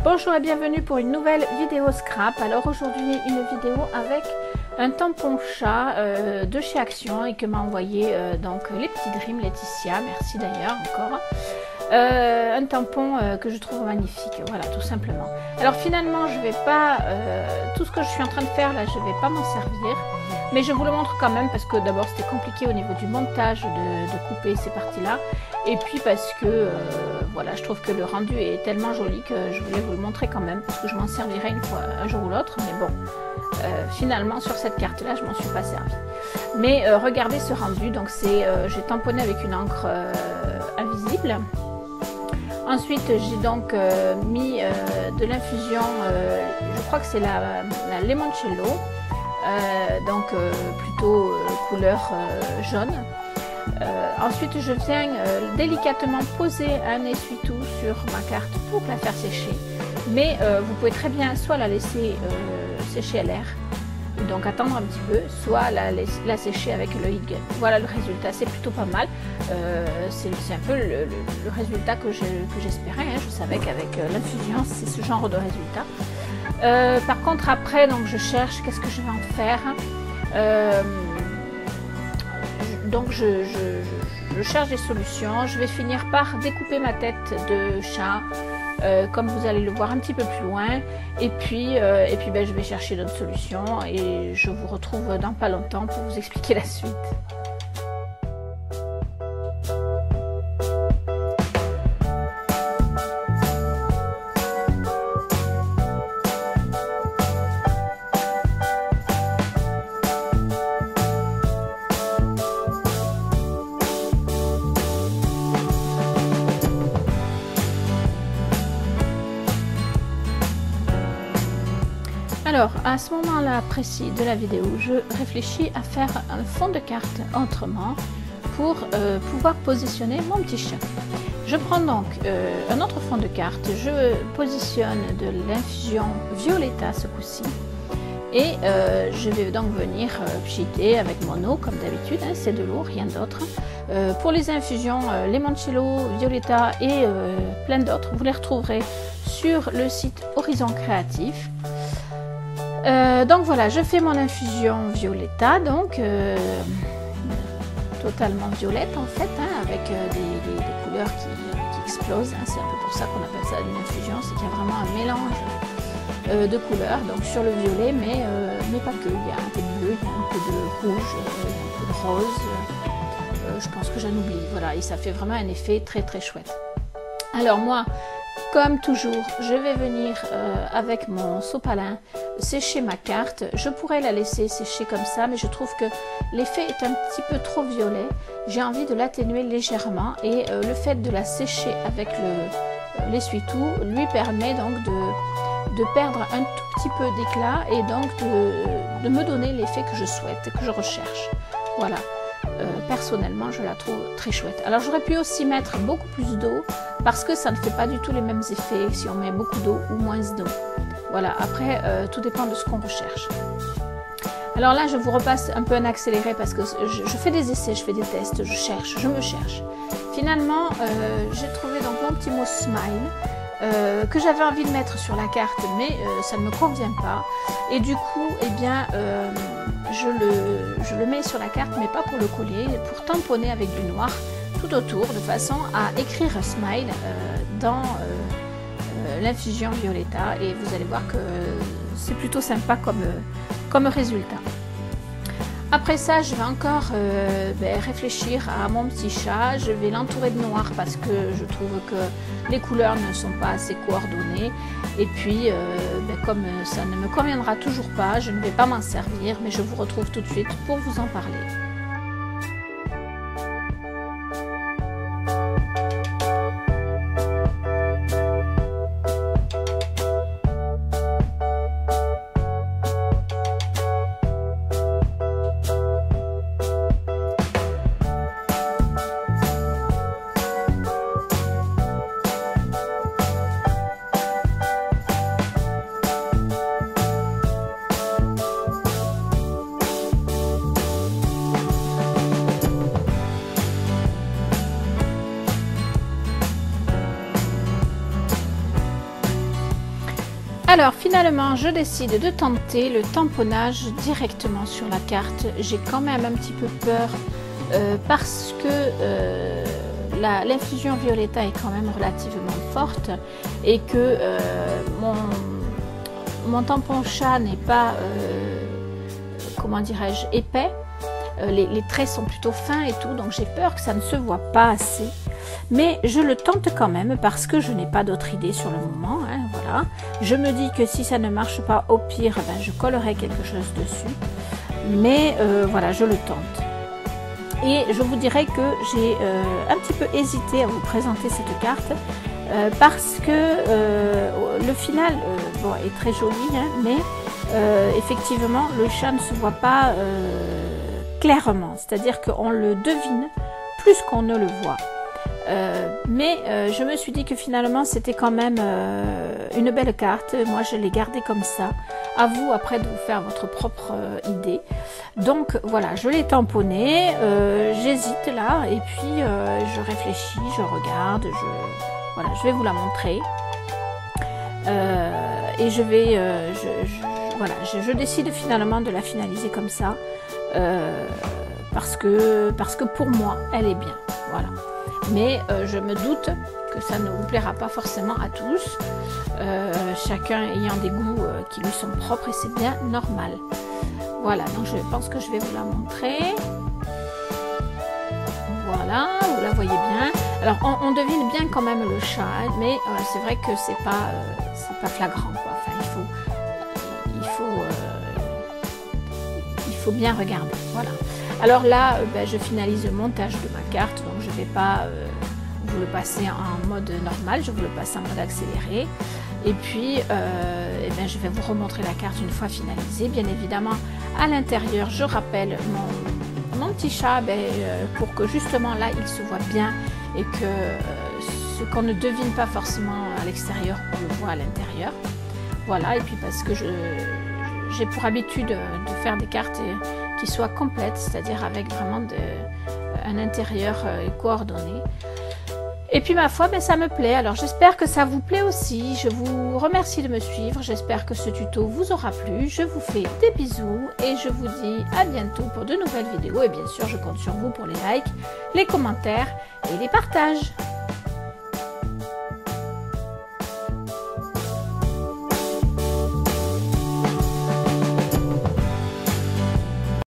Bonjour et bienvenue pour une nouvelle vidéo scrap. Alors aujourd'hui une vidéo avec un tampon chat de chez Action et que m'a envoyé donc les petits Dream Laetitia, merci d'ailleurs encore. Un tampon que je trouve magnifique, voilà tout simplement. Alors finalement je vais pas, tout ce que je suis en train de faire là je vais pas m'en servir, mais je vous le montre quand même parce que d'abord c'était compliqué au niveau du montage de couper ces parties là, et puis parce que voilà, je trouve que le rendu est tellement joli que je voulais vous le montrer quand même parce que je m'en servirai une fois un jour ou l'autre, mais bon finalement sur cette carte là je m'en suis pas servi. Mais regardez ce rendu, donc c'est j'ai tamponné avec une encre invisible. Ensuite j'ai donc mis de l'infusion, je crois que c'est la limoncello, donc plutôt couleur jaune. Ensuite je viens délicatement poser un essuie-tout sur ma carte pour la faire sécher, mais vous pouvez très bien soit la laisser sécher à l'air, donc attendre un petit peu, soit la sécher avec le heat gun. Voilà le résultat, c'est plutôt pas mal. C'est un peu le résultat que j'espérais, hein. Je savais qu'avec l'infusion c'est ce genre de résultat. Par contre après donc je cherche qu'est-ce que je vais en faire. Donc je cherche des solutions. Je vais finir par découper ma tête de chat, comme vous allez le voir un petit peu plus loin, et puis ben, je vais chercher d'autres solutions et je vous retrouve dans pas longtemps pour vous expliquer la suite. Alors, à ce moment-là précis de la vidéo, je réfléchis à faire un fond de carte autrement pour pouvoir positionner mon petit chat. Je prends donc un autre fond de carte, je positionne de l'infusion Violetta ce coup-ci et je vais donc venir pchiter avec mon eau comme d'habitude, hein, c'est de l'eau, rien d'autre. Pour les infusions limoncello, Violetta et plein d'autres, vous les retrouverez sur le site Horizon Créatif. Donc voilà, je fais mon infusion Violetta, donc totalement violette en fait, hein, avec des couleurs qui explosent, hein. C'est un peu pour ça qu'on appelle ça une infusion, c'est qu'il y a vraiment un mélange de couleurs, donc sur le violet, mais pas que, il y a un peu de bleu, il y a un peu de rouge, un peu de rose, je pense que j'en oublie, voilà, et ça fait vraiment un effet très très chouette. Alors moi, comme toujours, je vais venir avec mon sopalin sécher ma carte. Je pourrais la laisser sécher comme ça, mais je trouve que l'effet est un petit peu trop violet. J'ai envie de l'atténuer légèrement et le fait de la sécher avec l'essuie-tout lui permet donc de perdre un tout petit peu d'éclat et donc de me donner l'effet que je souhaite, que je recherche. Voilà. Personnellement je la trouve très chouette. Alors j'aurais pu aussi mettre beaucoup plus d'eau parce que ça ne fait pas du tout les mêmes effets si on met beaucoup d'eau ou moins d'eau. Voilà, après tout dépend de ce qu'on recherche. Alors là je vous repasse un peu en accéléré parce que je fais des essais, je fais des tests, je cherche, je me cherche. Finalement j'ai trouvé donc mon petit mot smile que j'avais envie de mettre sur la carte, mais ça ne me convient pas, et du coup eh bien je le mets sur la carte, mais pas pour le coller, pour tamponner avec du noir tout autour, de façon à écrire smile dans l'infusion Violetta, et vous allez voir que c'est plutôt sympa comme résultat. Après ça, je vais encore réfléchir à mon petit chat. Je vais l'entourer de noir parce que je trouve que les couleurs ne sont pas assez coordonnées. Et puis, comme ça ne me conviendra toujours pas, je ne vais pas m'en servir, mais je vous retrouve tout de suite pour vous en parler. Alors finalement, je décide de tenter le tamponnage directement sur la carte. J'ai quand même un petit peu peur parce que l'infusion Violetta est quand même relativement forte et que mon tampon chat n'est pas, comment dirais-je, épais. Les traits sont plutôt fins et tout, donc j'ai peur que ça ne se voit pas assez. Mais je le tente quand même parce que je n'ai pas d'autre idée sur le moment. Hein, voilà. Je me dis que si ça ne marche pas, au pire, ben, je collerai quelque chose dessus. Mais voilà, je le tente. Et je vous dirais que j'ai un petit peu hésité à vous présenter cette carte parce que le final bon, est très joli, hein, mais effectivement, le chat ne se voit pas clairement. C'est-à-dire qu'on le devine plus qu'on ne le voit. Mais je me suis dit que finalement c'était quand même une belle carte. Moi je l'ai gardée comme ça. À vous après de vous faire votre propre idée. Donc voilà, je l'ai tamponné. J'hésite là et puis je réfléchis, je regarde. Voilà, je vais vous la montrer. Et je vais, voilà, je décide finalement de la finaliser comme ça parce que pour moi elle est bien. Voilà. Mais je me doute que ça ne vous plaira pas forcément à tous, chacun ayant des goûts qui lui sont propres et c'est bien normal. Voilà, donc je pense que je vais vous la montrer. Voilà, vous la voyez bien. Alors on devine bien quand même le chat, hein, mais c'est vrai que c'est pas flagrant, quoi. Enfin, il faut bien regarder. Voilà. Alors là, ben, je finalise le montage de ma carte, donc je ne vais pas vous le passer en mode normal, je vous le passe en mode accéléré. Et puis, eh bien, je vais vous remontrer la carte une fois finalisée. Bien évidemment, à l'intérieur, je rappelle mon petit chat pour que justement là, il se voit bien et que ce qu'on ne devine pas forcément à l'extérieur, on le voit à l'intérieur. Voilà, et puis parce que j'ai pour habitude de faire des cartes qui soient complètes, c'est-à-dire avec vraiment un intérieur coordonné. Et puis ma foi, ben, ça me plaît. Alors j'espère que ça vous plaît aussi. Je vous remercie de me suivre. J'espère que ce tuto vous aura plu. Je vous fais des bisous et je vous dis à bientôt pour de nouvelles vidéos. Et bien sûr, je compte sur vous pour les likes, les commentaires et les partages.